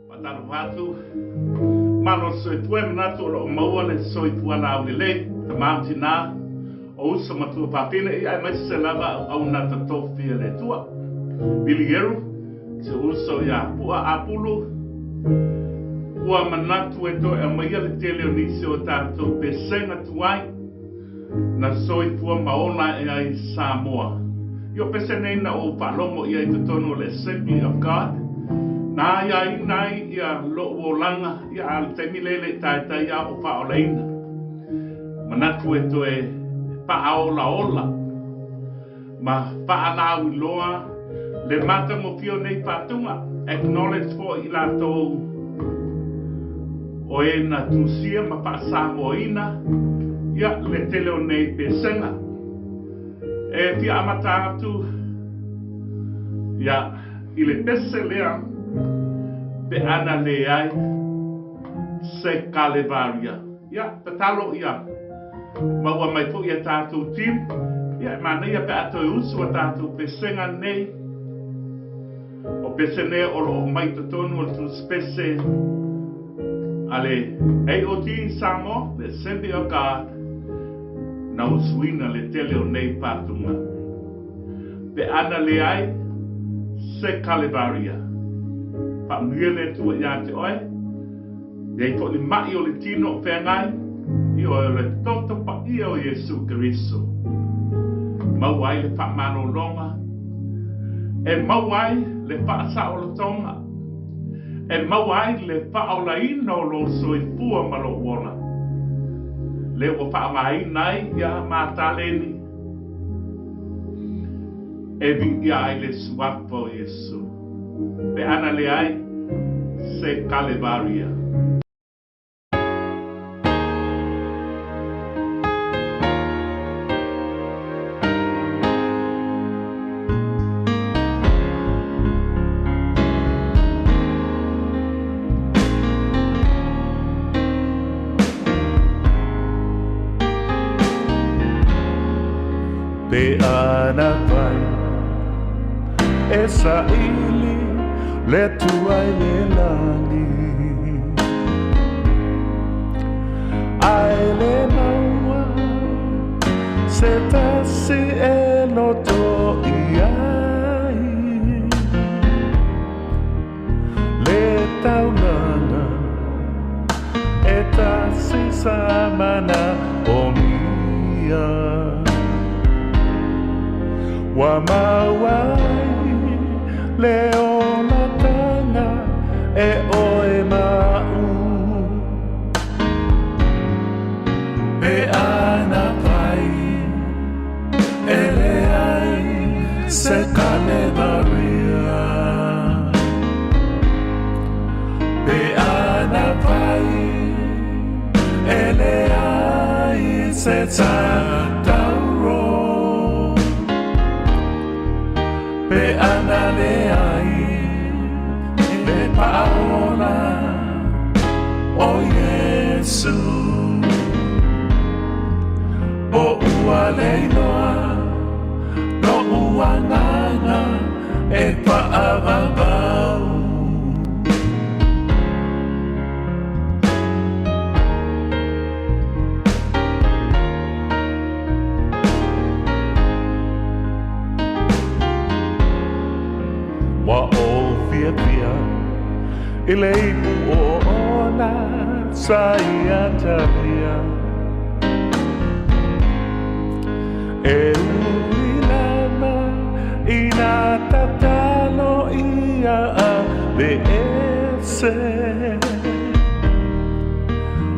Patalvatu, malo soifua manatu o maua le soifua la aulele, te maamtina, o usa matua papine, ia mai se lava au nata tofia le tua. Bilieru, se uso ia pua apulu, ua manatu e to e maia le tele o nisi o tātou pesenga tuai, na soifua maona e ai Samoa. Io pesenena o palomo ia i tutono le Assembly of God, na ia inai ia lo o langa ia al temilele tai ia o paoleina. Manatu e to e paola ola, ma paalau loa le mata mo fio nei patunga, acknowledge for i lato o e na tusia ma paasamoina, ia le tele o nei pesenga. E fia amata atu, ia i le pese lea, pe ana le ai, se Kalevaria. Ia, patalo ia, maua mai po ia tātou tim, ia mana ia pe ato e usu a tātou pesenga nei, o pese nei o lo mai totonu o tu spese, ale AOT Samoa, le Assembly of God, na usuina le tele o nei patunga. Pe ana le ai, se Kalevaria. Pa mwile tua ia te oe, dei po ni mai o le tino o whengai, i o le toto pa ia o Yesu Keriso. Mau ai le pa mano longa, e mau ai le pa sa o le tonga, e mau ai le pa o la ina o lo soifua ma lo wona. Le o pa mai nai ia mataleni, e vi ia ai le suapa o Yesu. Pe ana le ai, se Kalevaria. Pe ana vai, esa ili le tuai le lani, ai le maua se tasi e loto iai, le taunanga e tasi samana o mia, wa mawai le o matanga e oe mau, pe ana pai e le ai se Kalevaria, pe ana pai e le ai se Tauro, pe ana le ai le paola o Yesu, o ua leinoa no ua ngana e paavavau. Wa o fia fia i le ipu o ona sa ia talia, e ui lana i nā tatalo ia a le ese,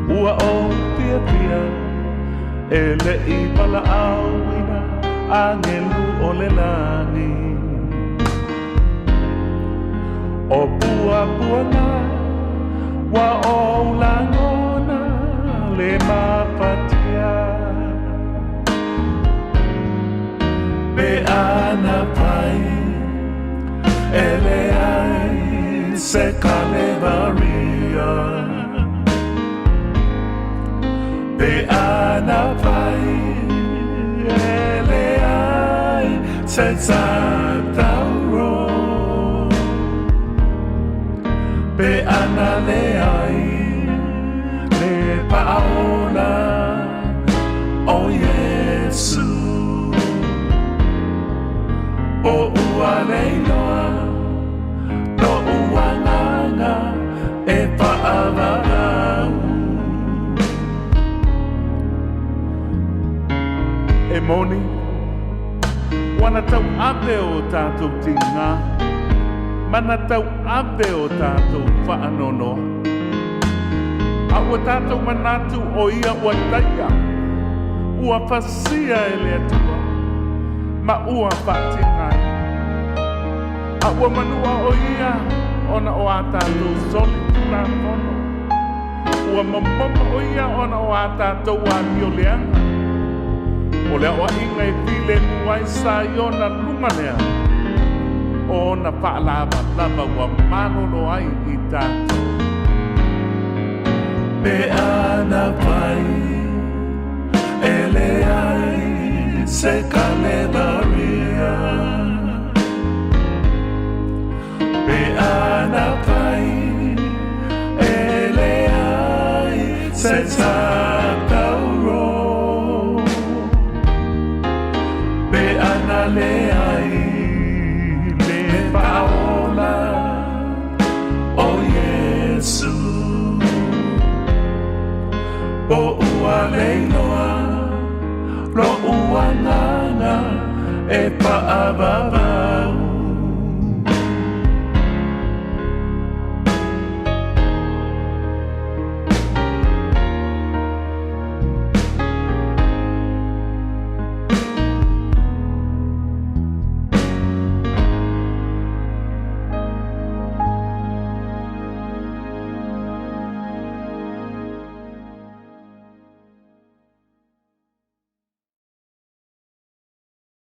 ua o fia fia e le i pala auina angelu o le lani, o pua puana wa o langona le mapatia, pe ana pai e le ai se Kalevaria, pe ana pai e le ai se Tauro, pe ana le ai le paola o Yesu o ua leiloa no ua nganga e paavavau e moni wana tau ave o tātou tinga mana tau ave o tātou whaanono a ua tātou manatu o ia ua taia ua whasia e lea tua ma ua whatingai a ua manua o ia ona o a tātou soli tūna nono ua mamama o ia ona o a tātou a mioleanga o lea o inga e file nuai sa iona lunga lea o na whaalava lava ua manolo ai i tātou pe ana pai e le ai se kalevaria pe ana pai e le ai se takauro pe ana le ai le paola o Yesu o ua leiloa lo ua nganga e paavava